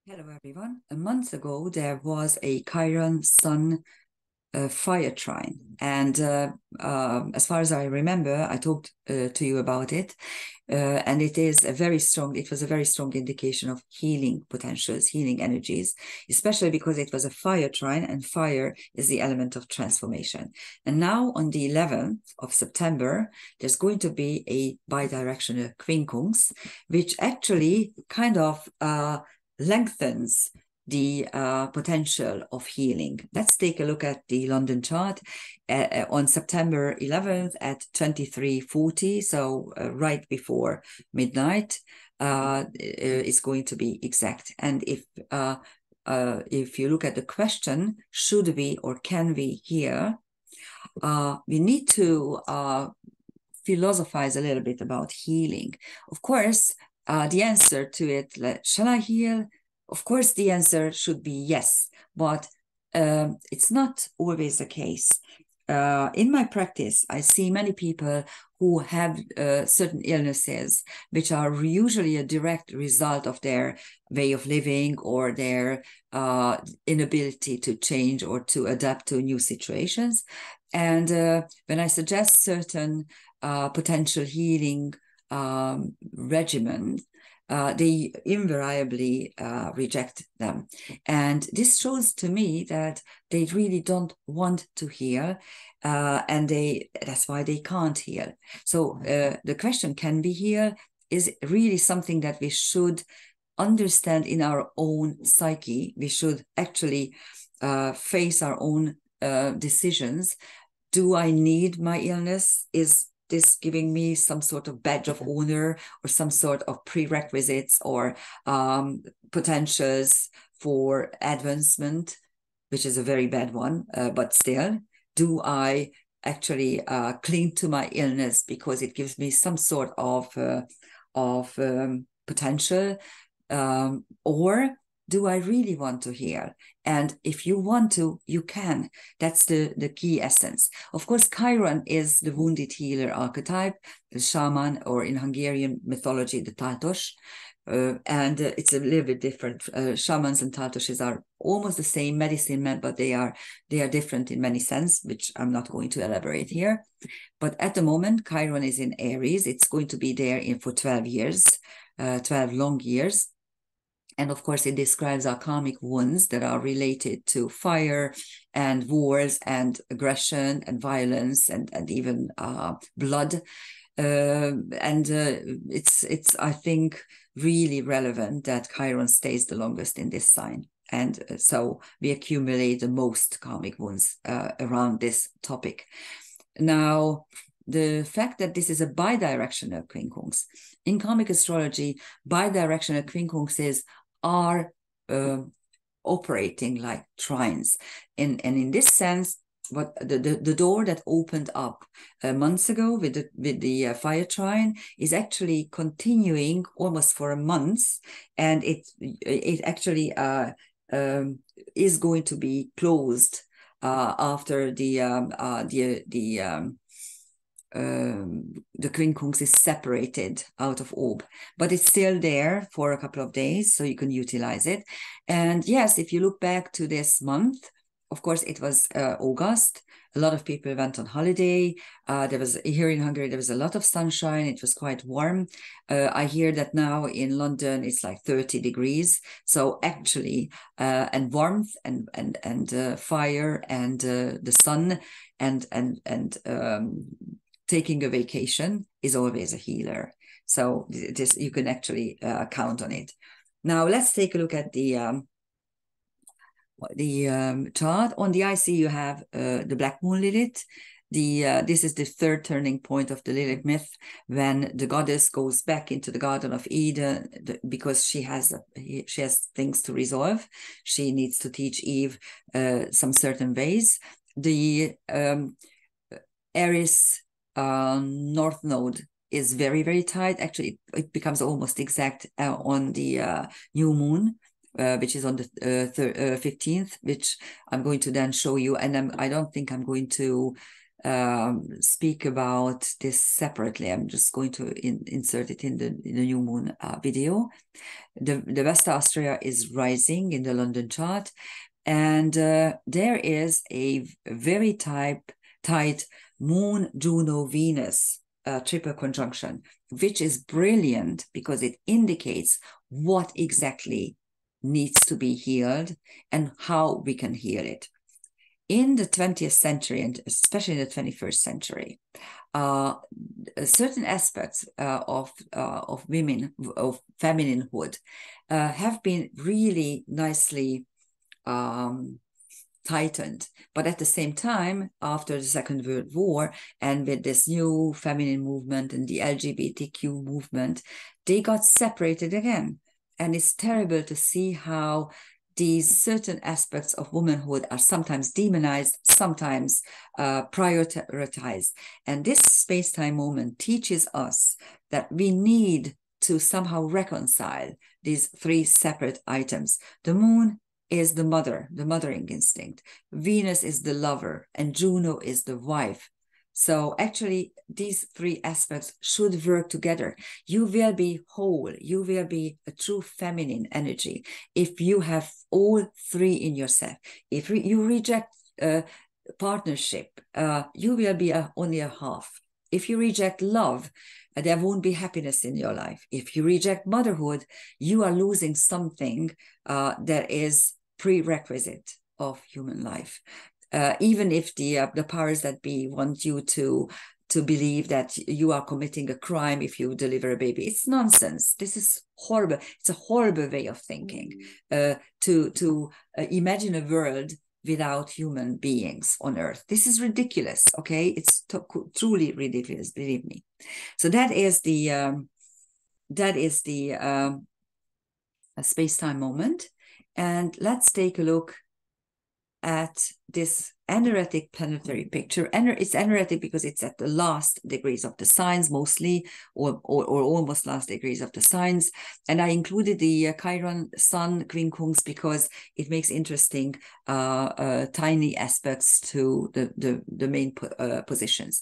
Hello, everyone. A month ago, there was a Chiron Sun fire trine. And as far as I remember, I talked to you about it. And it was a very strong indication of healing potentials, healing energies, especially because it was a fire trine, and fire is the element of transformation. And now on the 11th of September, there's going to be a bi-directional quincunx, which actually kind of lengthens the potential of healing. Let's take a look at the London chart on September 11th at 23:40, so right before midnight. It's going to be exact. And if you look at the question, should we or can we heal? We need to philosophize a little bit about healing. Of course, the answer to it, shall I heal? Of course, the answer should be yes, but it's not always the case. In my practice, I see many people who have certain illnesses, which are usually a direct result of their way of living or their inability to change or to adapt to new situations. And when I suggest certain potential healing regimen, they invariably reject them. And this shows to me that they really don't want to heal, and that's why they can't heal. So the question, can we heal, is really something that we should understand in our own psyche. We should actually face our own decisions. Do I need my illness? Is this giving me some sort of badge of honor or some sort of prerequisites or potentials for advancement, which is a very bad one, but still, do I actually cling to my illness because it gives me some sort of potential, or do I really want to heal? And if you want to, you can. That's the key essence. Of course, Chiron is the wounded healer archetype, the shaman, or in Hungarian mythology, the Taltos. And it's a little bit different. Shamans and Taltoshes are almost the same medicine men, but they are different in many sense, which I'm not going to elaborate here. But at the moment, Chiron is in Aries. It's going to be there for 12 years, 12 long years. And of course, it describes our karmic wounds that are related to fire and wars and aggression and violence and even blood. It's I think, really relevant that Chiron stays the longest in this sign. And so we accumulate the most karmic wounds around this topic. Now, the fact that this is a bi-directional quincunx. In karmic astrology, bi-directional quincunxes are operating like trines. And in this sense, what the door that opened up months ago with the fire trine is actually continuing almost for a month, and it actually is going to be closed after the quincunx is separated out of orb, but it's still there for a couple of days, so you can utilize it. And yes, if you look back to this month, of course, it was August. A lot of people went on holiday. There was, here in Hungary, there was a lot of sunshine. It was quite warm. I hear that now in London, it's like 30 degrees. So actually, and warmth and fire and the sun and taking a vacation is always a healer. So this, you can actually count on it. Now let's take a look at the chart. On the IC, you have the Black Moon Lilith. This is the third turning point of the Lilith myth, when the goddess goes back into the Garden of Eden because she has things to resolve. She needs to teach Eve some certain ways. The Aries North Node is very, very tight. Actually, it becomes almost exact on the new moon, which is on the 15th, which I'm going to then show you. And I don't think I'm going to speak about this separately. I'm just going to insert it in the new moon video. The Vesta Austria is rising in the London chart, and there is a very tight Moon, Juno, Venus triple conjunction, which is brilliant because it indicates what exactly needs to be healed and how we can heal it. In the 20th century, and especially in the 21st century, certain aspects of women, of femininehood, have been really nicely tightened. But at the same time, after the Second World War, and with this new feminine movement and the LGBTQ movement, they got separated again. And it's terrible to see how these certain aspects of womanhood are sometimes demonized, sometimes prioritized. And this space-time moment teaches us that we need to somehow reconcile these three separate items. The moon is the mother, the mothering instinct. Venus is the lover, and Juno is the wife. So actually, these three aspects should work together. You will be whole. You will be a true feminine energy if you have all three in yourself. If you reject partnership, you will be only a half. If you reject love, there won't be happiness in your life. If you reject motherhood, you are losing something that is prerequisite of human life. Even if the powers that be want you to believe that you are committing a crime if you deliver a baby, it's nonsense. This is horrible. It's a horrible way of thinking. To imagine a world without human beings on Earth. This is ridiculous. Okay, it's truly ridiculous. Believe me. So that is the space-time moment, and let's take a look at this energetic planetary picture. It's energetic because it's at the last degrees of the signs, mostly, or almost last degrees of the signs. And I included the Chiron Sun Quincunx because it makes interesting tiny aspects to the main positions.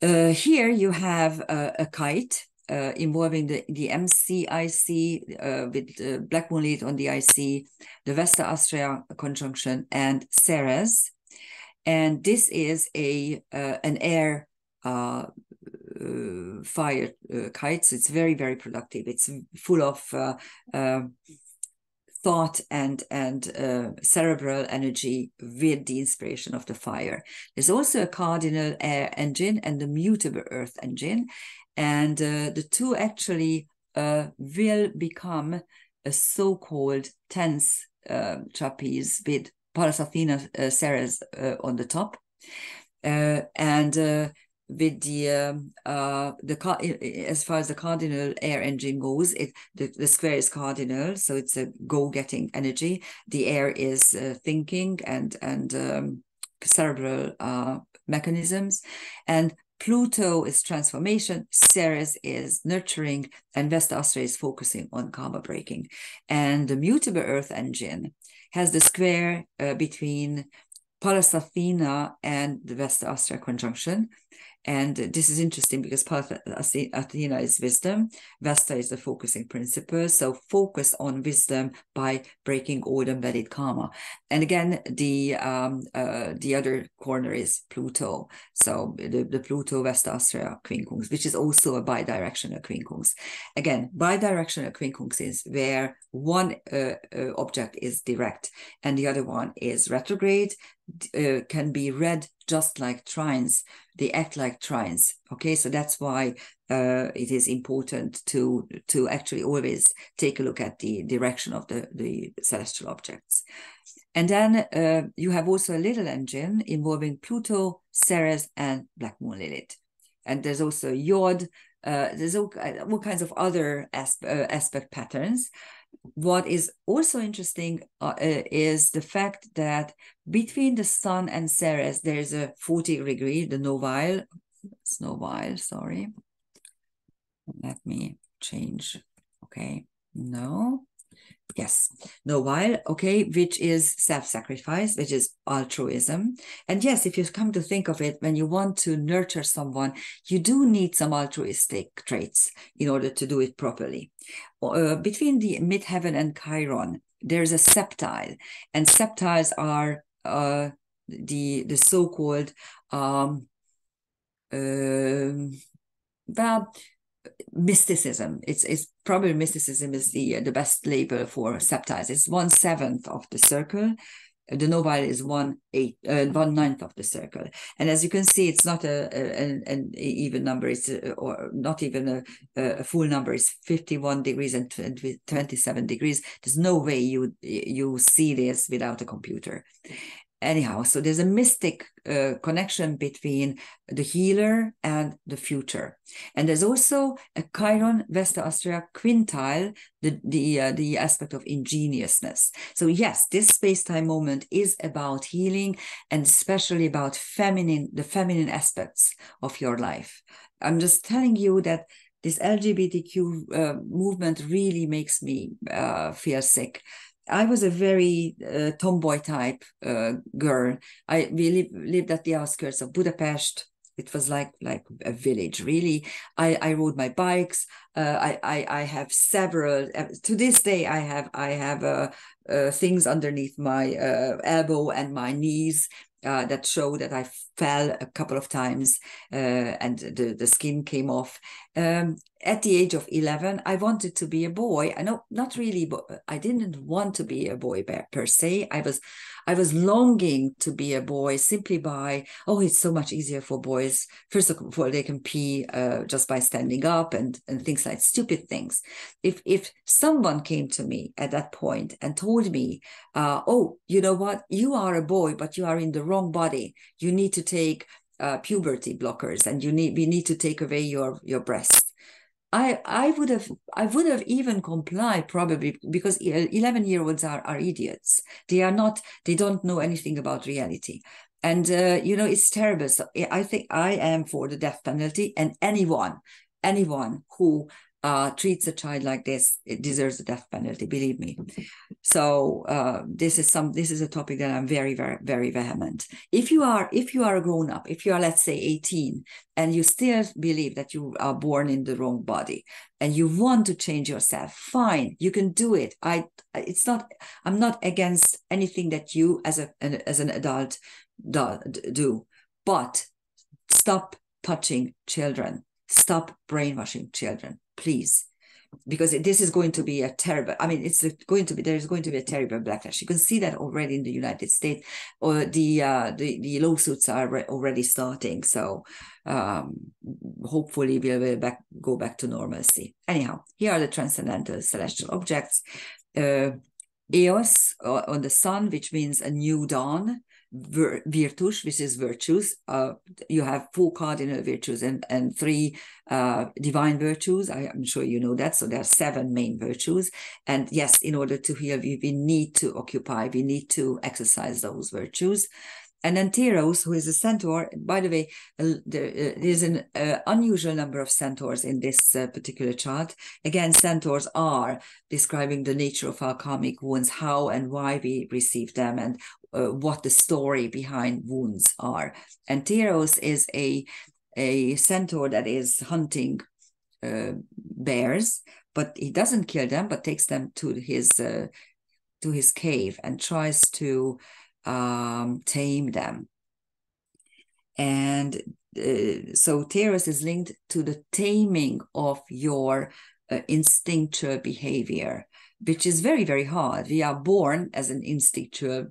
Here you have a kite involving the MCIC with Black Moon lead on the IC, the Vesta Austria conjunction, and Ceres. And this is an air fire kite, so it's very, very productive. It's full of thought and cerebral energy with the inspiration of the fire. There's also a cardinal air engine and the mutable earth engine. And the two actually will become a so-called tense trapeze with Pallas Athena Ceres on the top. With as far as the cardinal air engine goes, the square is cardinal, so it's a go-getting energy. The air is thinking and cerebral mechanisms, and Pluto is transformation, Ceres is nurturing, and Vesta Austria is focusing on karma breaking. And the mutable earth engine has the square between Pallas Athena and the Vesta Austria conjunction. And this is interesting because Pallas Athena is wisdom, Vesta is the focusing principle. So focus on wisdom by breaking old and valid karma. And again, the other corner is Pluto. So the Pluto Vesta Austria Quincunx, which is also a bi-directional quincunx. Again, bi-directional quincunx is where one object is direct and the other one is retrograde. Can be read just like trines. They act like trines. Okay, so that's why it is important to actually always take a look at the direction of the celestial objects. And then you have also a little engine involving Pluto, Ceres, and Black Moon Lilith. And there's also Yod. There's all kinds of other aspect patterns. What is also interesting is the fact that between the Sun and Ceres, there's a 40-degree, the novile. It's novile, sorry. Let me change. Okay, no. Yes. No, while, okay, which is self-sacrifice, which is altruism. And yes, if you come to think of it, when you want to nurture someone, you do need some altruistic traits in order to do it properly. Between the midheaven and Chiron, there's a septile, and septiles are the so-called well, mysticism. It's probably mysticism is the best label for septiles. It's 1/7 of the circle. The nobile is 1/9 of the circle, and as you can see, it's not an even number. It's or not even a full number. It's 51 degrees and 27 degrees. There's no way you see this without a computer. Anyhow, so there's a mystic connection between the healer and the future, and there's also a Chiron Vesta Austria quintile, the aspect of ingeniousness. So yes, this space-time moment is about healing, and especially about the feminine aspects of your life. I'm just telling you that this LGBTQ movement really makes me feel sick. I was a very tomboy type girl. We lived at the outskirts of Budapest. It was like a village, really. I rode my bikes. I have several. To this day, I have things underneath my elbow and my knees that show that I fell a couple of times and the skin came off. At the age of 11, I wanted to be a boy. I know, not really, but I didn't want to be a boy per se. I was longing to be a boy simply by, oh, it's so much easier for boys. First of all, they can pee just by standing up and things like stupid things. If someone came to me at that point and told me, oh, you know what, you are a boy, but you are in the wrong body. You need to take puberty blockers, and we need to take away your breast. I would have even complied, probably, because 11-year-olds are idiots. They don't know anything about reality. And it's terrible. So I think I am for the death penalty, and anyone who treats a child like this, it deserves the death penalty, believe me. So this is a topic that I'm very, very, very vehement. If you are a grown up, if you are, let's say, 18, and you still believe that you are born in the wrong body, and you want to change yourself, fine, you can do it. I'm not against anything that you as an adult do, but stop touching children. Stop brainwashing children, please. Because this is going to be a terrible, there's going to be a terrible backlash. You can see that already in the United States, or the lawsuits are already starting. So hopefully we'll go back to normalcy. Anyhow, here are the transcendental celestial objects. Eos on the sun, which means a new dawn. Virtus, which is virtues. You have 4 cardinal virtues and 3 divine virtues. I'm sure you know that. So there are 7 main virtues. And yes, in order to heal, we need to occupy, we need to exercise those virtues. And then Teros, who is a centaur. By the way, there is an unusual number of centaurs in this particular chart. Again, centaurs are describing the nature of our karmic wounds, how and why we receive them, and what the story behind wounds are. And Teros is a centaur that is hunting bears, but he doesn't kill them, but takes them to his cave and tries to tame them. And so Teros is linked to the taming of your instinctual behavior, which is very, very hard. We are born as an instinctual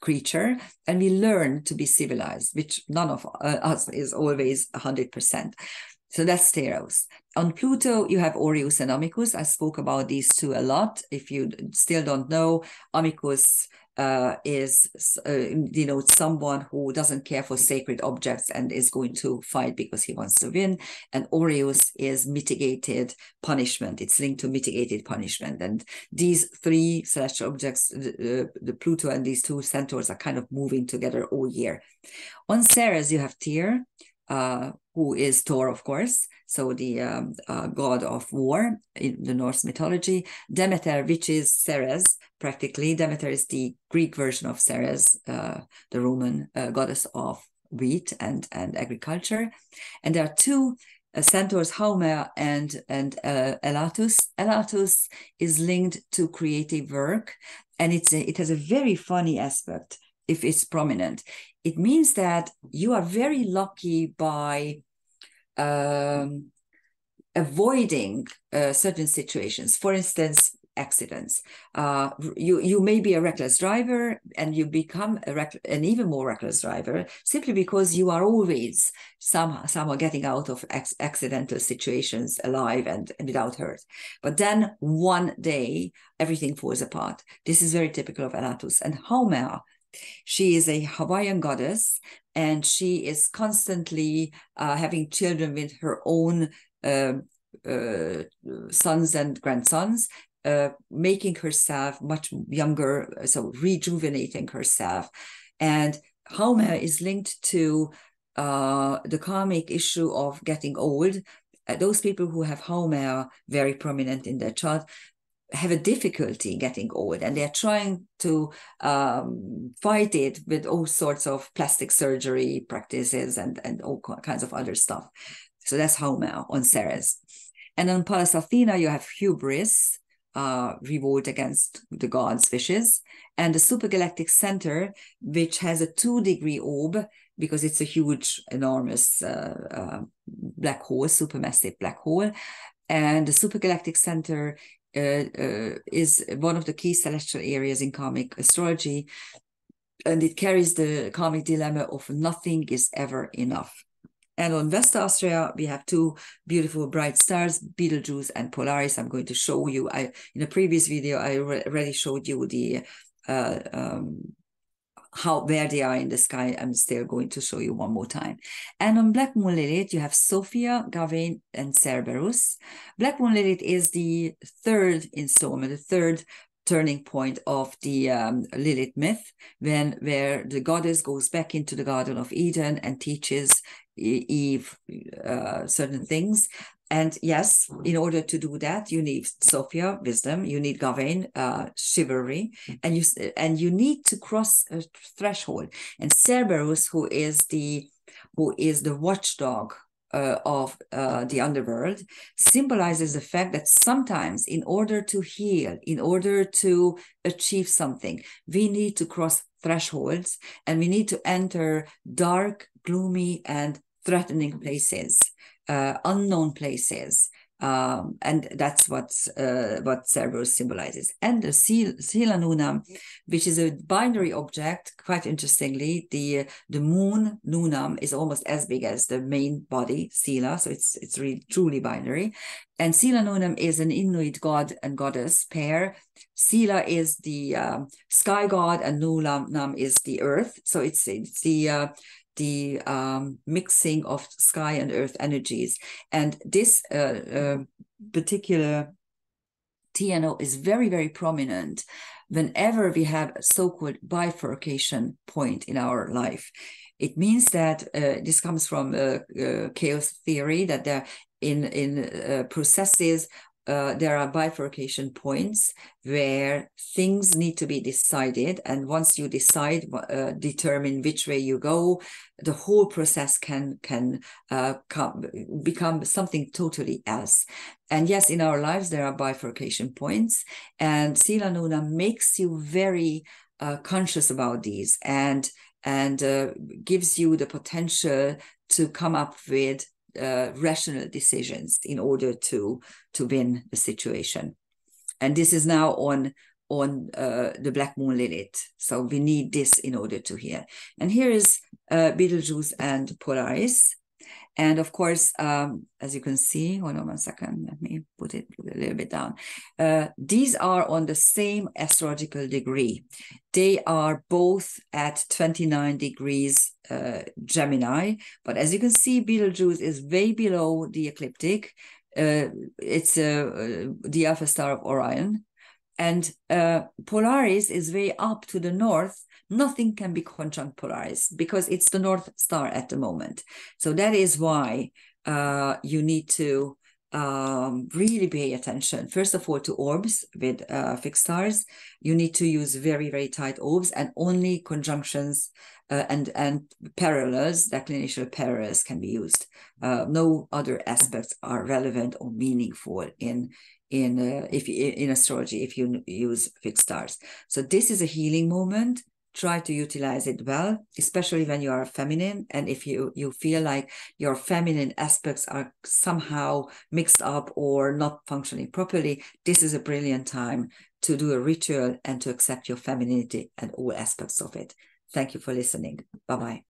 creature, and we learn to be civilized, which none of us is always 100%. So that's Teros. On Pluto, you have Orius and Amicus. I spoke about these two a lot. If you still don't know, Amicus denotes someone who doesn't care for sacred objects and is going to fight because he wants to win. And Aureus is mitigated punishment. It's linked to mitigated punishment. And these 3 celestial objects, the Pluto and these 2 centaurs, are kind of moving together all year. On Ceres, you have Tyr, who is Thor, of course, so the god of war in the Norse mythology. Demeter, which is Ceres, practically. Demeter is the Greek version of Ceres, the Roman goddess of wheat and agriculture. And there are two centaurs, Haumea and Elatus. Elatus is linked to creative work, and it has a very funny aspect if it's prominent. It means that you are very lucky by avoiding certain situations. For instance, accidents. You may be a reckless driver, and you become an even more reckless driver simply because you are always somehow getting out of accidental situations alive and without hurt. But then one day, everything falls apart. This is very typical of Elatus. And Haumea, she is a Hawaiian goddess, and she is constantly having children with her own sons and grandsons, making herself much younger, so rejuvenating herself. And Haumea is linked to the karmic issue of getting old. Those people who have Haumea very prominent in their chart have a difficulty getting old, and they're trying to fight it with all sorts of plastic surgery practices and all kinds of other stuff. So that's Haumea on Ceres. And on Pallas Athena, you have hubris, revolt against the gods' wishes, and the supergalactic center, which has a 2-degree orb because it's a huge, enormous black hole, supermassive black hole. And the supergalactic center is one of the key celestial areas in karmic astrology, and it carries the karmic dilemma of nothing is ever enough. And on Vesta Austria, we have two beautiful bright stars, Betelgeuse and Polaris. I'm going to show you. In a previous video, I already showed you the where they are in the sky. I'm still going to show you one more time. And on Black Moon Lilith, you have Sophia, Gawain, and Cerberus. Black Moon Lilith is the third installment, the third turning point of the Lilith myth, where the goddess goes back into the Garden of Eden and teaches Eve certain things. And yes, in order to do that, you need Sophia, wisdom, you need Gawain, chivalry, and you need to cross a threshold. And Cerberus, who is the watchdog of the underworld, symbolizes the fact that sometimes, in order to heal, in order to achieve something, we need to cross thresholds, and we need to enter dark, gloomy, and threatening places, unknown places. And that's what Cerberus symbolizes. And the Sila Nunam, which is a binary object, quite interestingly, the moon Nunam is almost as big as the main body, Sila, so it's really truly binary. And Sila Nunam is an Inuit god and goddess pair. Sila is the sky god, and Nunam is the earth. So it's the mixing of sky and earth energies. And this particular TNO is very, very prominent whenever we have a so-called bifurcation point in our life. It means that this comes from chaos theory, that there in processes, there are bifurcation points where things need to be decided. And once you decide, determine which way you go, the whole process can become something totally else. And yes, in our lives, there are bifurcation points. And Sila Nuna makes you very conscious about these and gives you the potential to come up with rational decisions in order to win the situation. And this is now on the Black Moon Lilith. So we need this in order to hear. And here is Betelgeuse and Polaris. And of course, as you can see, hold on one second, let me put it a little bit down. These are on the same astrological degree. They are both at 29 degrees Gemini, but as you can see, Betelgeuse is way below the ecliptic. It's the alpha star of Orion. And Polaris is way up to the north. Nothing can be conjunct Polaris because it's the North Star at the moment. So that is why you need to really pay attention. First of all, to orbs with fixed stars. You need to use very, very tight orbs, and only conjunctions and parallels, declinational parallels, can be used. No other aspects are relevant or meaningful in astrology if you use fixed stars. So this is a healing moment. Try to utilize it well, especially when you are feminine, and if you feel like your feminine aspects are somehow mixed up or not functioning properly. This is a brilliant time to do a ritual and to accept your femininity and all aspects of it. Thank you for listening. Bye-bye.